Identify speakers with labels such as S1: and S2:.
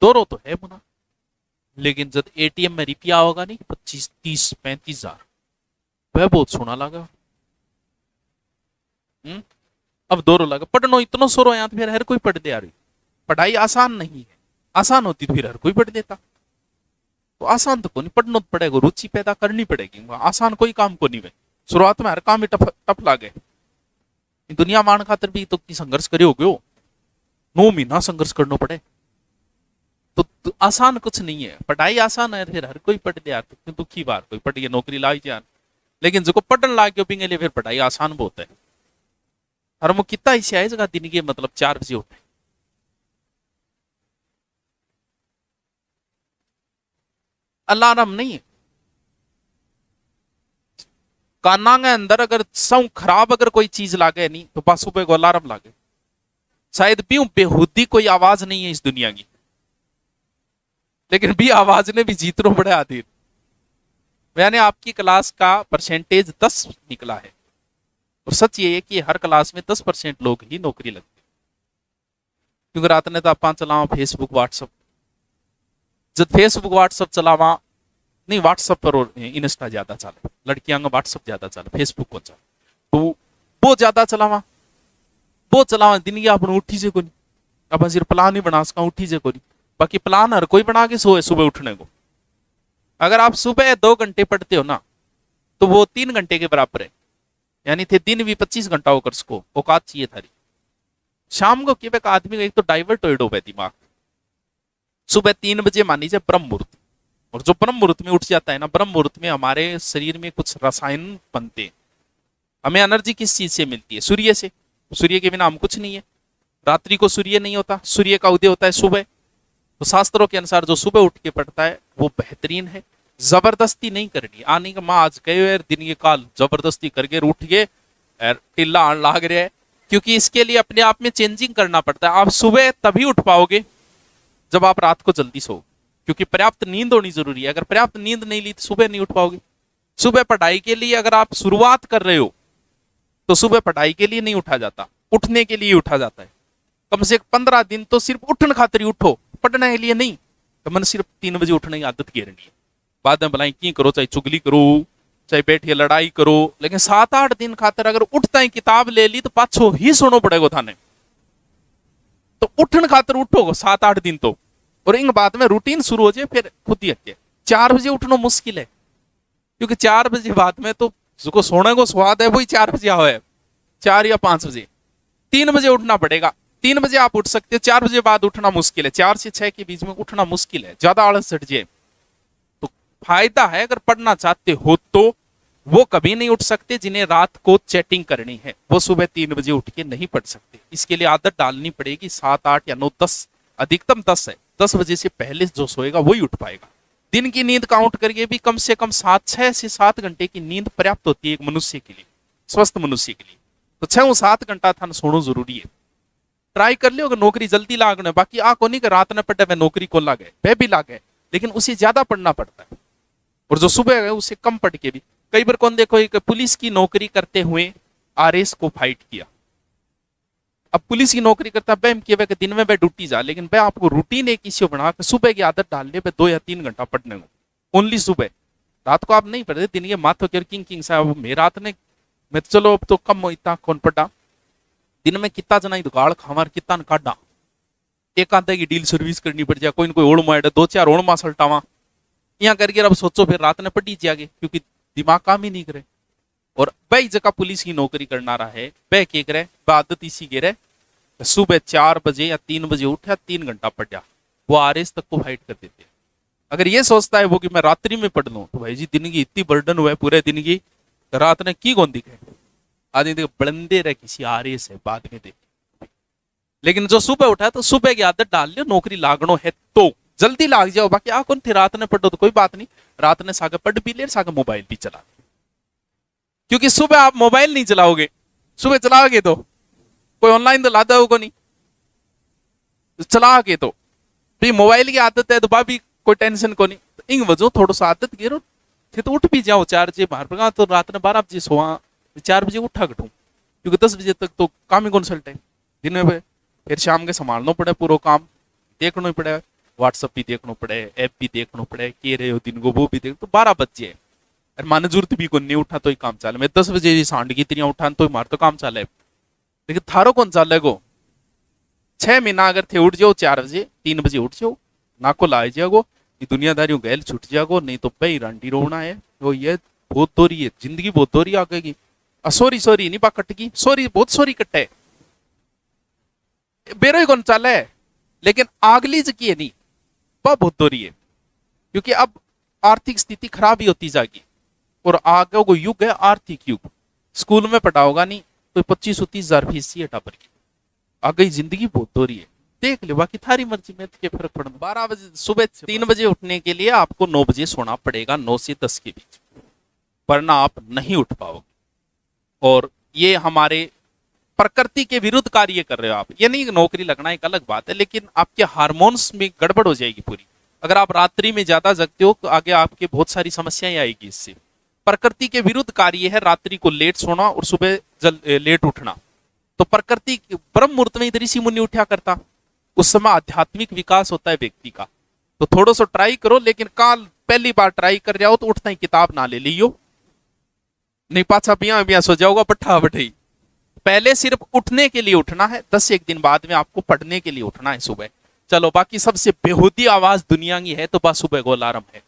S1: दौरो तो है मुना, लेकिन जब एटीएम में रुपया होगा नहीं 25, 30, 35 हजार, वह बहुत सोना लगा। अब दौरो लगा पढ़नो इतना सोरो यहाँ तो फिर हर कोई पढ़ दे यार। पढ़ाई आसान नहीं है, आसान होती तो फिर हर कोई पढ़ देता। तो आसान तो को नहीं, पढ़ना तो पड़ेगा, रुचि पैदा करनी पड़ेगी, आसान कोई काम को नहीं है। शुरुआत में हर काम ही टफ टफ लागे। दुनिया मान खातर भी तो संघर्ष करे हो गयो, 9 महीना संघर्ष करना पड़े तो आसान कुछ नहीं है। पढ़ाई आसान है फिर हर कोई पढ़ दिया, तो दुखी बार कोई पढ़ के नौकरी लाई जान, लेकिन जो पढ़न लाग गयो पिंगे लिए फिर पढ़ाई आसान बहुत है। और वो कितना ऐसे आए जगह दिन के मतलब 4 बजे उठे, अलार्म नहीं है काना के अंदर, अगर सौ खराब अगर कोई चीज लागे नहीं तो बस सुबह को अलार्म लागे। शायद भी बेहुदी कोई आवाज नहीं है इस दुनिया की, लेकिन भी आवाज ने भी जीतनो पड़े आधीर। मैंने आपकी क्लास का परसेंटेज 10 निकला है, और सच ये है कि हर क्लास में 10% लोग ही नौकरी लगती, क्योंकि रात ने तो आप चलावा फेसबुक व्हाट्सअप, जब फेसबुक व्हाट्सअप चलावा नहीं, व्हाट्सअप पर और इंस्टा ज्यादा चले, लड़कियां का व्हाट्सअप ज्यादा चले, फेसबुक को चले, तो वो ज्यादा चलावा दिन की अपन उठी से कोनी, अपन सिर्फ प्लान ही बना सका उठी से कोनी। बाकी प्लान हर कोई बना के सोए सुबह उठने को। अगर आप सुबह 2 घंटे पढ़ते हो ना, तो वो 3 घंटे के बराबर है, यानी थे दिन भी 25 घंटा होकर उसको औकात चाहिए थारी। शाम को क्या एक आदमी का एक तो डाइवर्ट हो दिमाग। सुबह 3 बजे मान लीजिए ब्रह्म मुहूर्त, और जो ब्रह्म मुहूर्त में उठ जाता है ना, ब्रह्म मुहूर्त में हमारे शरीर में कुछ रसायन बनते हैं। हमें एनर्जी किस चीज से मिलती है? सूर्य से। सूर्य के बिना हम कुछ नहीं है। रात्रि को सूर्य नहीं होता, सूर्य का उदय होता है सुबह। तो शास्त्रों के अनुसार जो सुबह उठ के पढ़ता है वो बेहतरीन है। जबरदस्ती नहीं करनी, आने का माँ आज गए यार दिन के काल जबरदस्ती करके उठ गए टिल्ला आन लाग रहा है, क्योंकि इसके लिए अपने आप में चेंजिंग करना पड़ता है। आप सुबह तभी उठ पाओगे जब आप रात को जल्दी सो, क्योंकि पर्याप्त नींद होनी जरूरी है। अगर पर्याप्त नींद नहीं ली तो सुबह नहीं उठ पाओगे। सुबह पढ़ाई के लिए अगर आप शुरुआत कर रहे हो तो सुबह पढ़ाई के लिए नहीं उठा जाता, उठने के लिए उठा जाता है। कम से कम 15 दिन तो सिर्फ उठने खातिर ही उठो, पढ़ने के लिए नहीं। तो मन सिर्फ 3 बजे उठने की आदत घेरनी है। बाद में भलाई की करो, चाहे चुगली करो, चाहे बैठिए लड़ाई करो, लेकिन 7-8 दिन खातिर अगर उठता है किताब ले ली तो पाछो ही सुनो पड़ेगा थाने। तो उठन खातिर उठो 7-8 दिन तो, और इन बाद में रूटीन शुरू हो जाए फिर खुद ही हटे। 4 बजे उठना मुश्किल है, क्योंकि 4 बजे बाद में तो जिसको सोने को स्वाद है वही 4 बजे आवे, 4 या 5 बजे। 3 बजे उठना पड़ेगा। 3 बजे आप उठ सकते हो, 4 बजे बाद उठना मुश्किल है। 4 से 6 के बीच में उठना मुश्किल है, ज्यादा आलस चढ़ जाए। तो फायदा है अगर पढ़ना चाहते हो तो वो कभी नहीं उठ सकते जिन्हें रात को चैटिंग करनी है, वो सुबह 3 बजे उठ के नहीं पढ़ सकते। इसके लिए आदत डालनी पड़ेगी 7, 8 या 9, 10, अधिकतम 10 है। 10 बजे से पहले जो सोएगा वही उठ पाएगा। दिन की नींद काउंट करके भी कम से कम 6 से 7 घंटे की नींद पर्याप्त होती है एक मनुष्य के लिए, स्वस्थ मनुष्य के लिए। तो 6-7 घंटा था सोना जरूरी है। ट्राई कर लियो अगर नौकरी जल्दी लागने। बाकी आ को नहीं कि रात में पढ़े वह नौकरी को लागे, वह भी लागे, लेकिन उसे ज्यादा पढ़ना पड़ता है। और जो सुबह है उसे कम पढ़ के भी कई बार कौन देखो एक पुलिस की नौकरी करते हुए आरएस को फाइट किया। अब पुलिस की नौकरी करता वह कि दिन में वह ड्यूटी जा, लेकिन वह आपको रूटीन एक इश्यू बना के सुबह की आदत डाल ले 2 या 3 घंटा पढ़ने को, ओनली सुबह। रात को आप नहीं पढ़ते, दिन के माथो के किंग साहब मैं रात ने मैं तो चलो अब तो कम हो इतना कौन पढ़ा। दिन में कितना जना दुगाड़ खावर कितना काटा, एक आधे की डील सर्विस करनी पड़ जाए, कोई न कोई ओढ़ मार 2-4 ओढ़ मा सल्टावा यहाँ करके। अब सोचो फिर रात ने पढ़ी जागे, क्योंकि दिमाग काम ही नहीं करे। और वही जगह पुलिस की नौकरी करना रहा है वह के करे, आदत इसी के रहे सुबह 4 बजे या 3 बजे उठा 3 घंटा पढ़ा, वो आरएस तक को फाइट कर देते हैं। अगर ये सोचता है वो कि मैं रात्रि में पढ़ लूं, तो भाई जी दिन की इतनी बर्डन हुआ है पूरे दिन की, तो रात ने की कौन दिखे आदमी देख बलंदे रहे किसी आरएस है बाद में देख। लेकिन जो सुबह उठा तो सुबह की आदत डाल लियो, नौकरी लागनो है तो जल्दी लाग जाओ। बाकी आ कौन थे रात ने पढ़ो तो कोई बात नहीं, रात ने सागे पढ़ भी ले, सागे मोबाइल भी चला, क्योंकि सुबह आप मोबाइल नहीं चलाओगे। सुबह चलाओगे तो कोई ऑनलाइन तो लादा होगा नहीं, चला के तो मोबाइल की आदत है तो भाभी कोई टेंशन को नहीं। तो इन वजह थोड़ा सा आदत गिरो थे तो उठ भी जाओ 4 बजे बाहर पर, तो रात में 12 बजे सोआ 4 बजे उठा कटू, क्योंकि 10 बजे तक तो काम ही कौन सल्टे दिन में। फिर शाम के संभालना पड़े, पूरा काम देखना ही पड़ेगा। व्हाट्सअप भी देखना पड़े, ऐप भी देखना पड़े, के रहे हो दिन को वो भी देख, तो 12 बज जाए। अरे माने जरूरत भी को नहीं उठा तो ही काम चाले, मैं 10 बजे सांड की तिरियां उठा तो मार तो काम चाले, लेकिन थारो कौन चाले गो? 6 महीना अगर थे उठ जाओ 4 बजे 3 बजे उठ जाओ, ना को लाए जाओ, ये दुनियादारियों गैल छुट जाओ, नहीं तो पे रंडी रोना है। वो ये बहुत दोरी है जिंदगी, बहुत दोरी आ गई। सॉरी सॉरी नहीं पा कटगी, सॉरी बहुत सॉरी कट्टे बेरो ही कौन चाले है, लेकिन आगली जकी है नहीं वह बहुत दोरी है, क्योंकि अब आर्थिक स्थिति खराब ही होती जाएगी और आगे वो युग है आर्थिक युग। स्कूल में पढ़ाओगा नहीं तो 25-30 हजार फीस है टापर की, आगे जिंदगी बहुत दोरी है। देख ले, बाकी थारी मर्जी में क्या फर्क पड़ना। 12 बजे सुबह 3 बजे उठने के लिए आपको 9 बजे सोना पड़ेगा, 9 से 10 के बीच, वरना आप नहीं उठ पाओगे। और ये हमारे प्रकृति के विरुद्ध कार्य कर रहे हो आप। ये नहीं नौकरी लगना एक अलग बात है, लेकिन आपके हार्मोन्स में गड़बड़ हो जाएगी पूरी। अगर आप रात्रि में ज्यादा जगते हो तो आगे आपके बहुत सारी समस्याएं आएगी इससे। प्रकृति के विरुद्ध कार्य है रात्रि को लेट सोना और सुबह लेट उठना। तो प्रकृति ब्रह्म मुहूर्त में इधर ऋषि मुनि उठा करता, उस समय आध्यात्मिक विकास होता है व्यक्ति का। तो थोड़ा सा ट्राई करो, लेकिन काल पहली बार ट्राई कर रहे हो तो उठता ही किताब ना ले लियो, नहीं पाछा बिया बिया सो जाओगा पट्ठा बठाई। पहले सिर्फ उठने के लिए उठना है, 10 एक दिन बाद में आपको पढ़ने के लिए उठना है सुबह। चलो बाकी सबसे बेहूदी आवाज दुनिया की है तो बस सुबह को अलार्म है।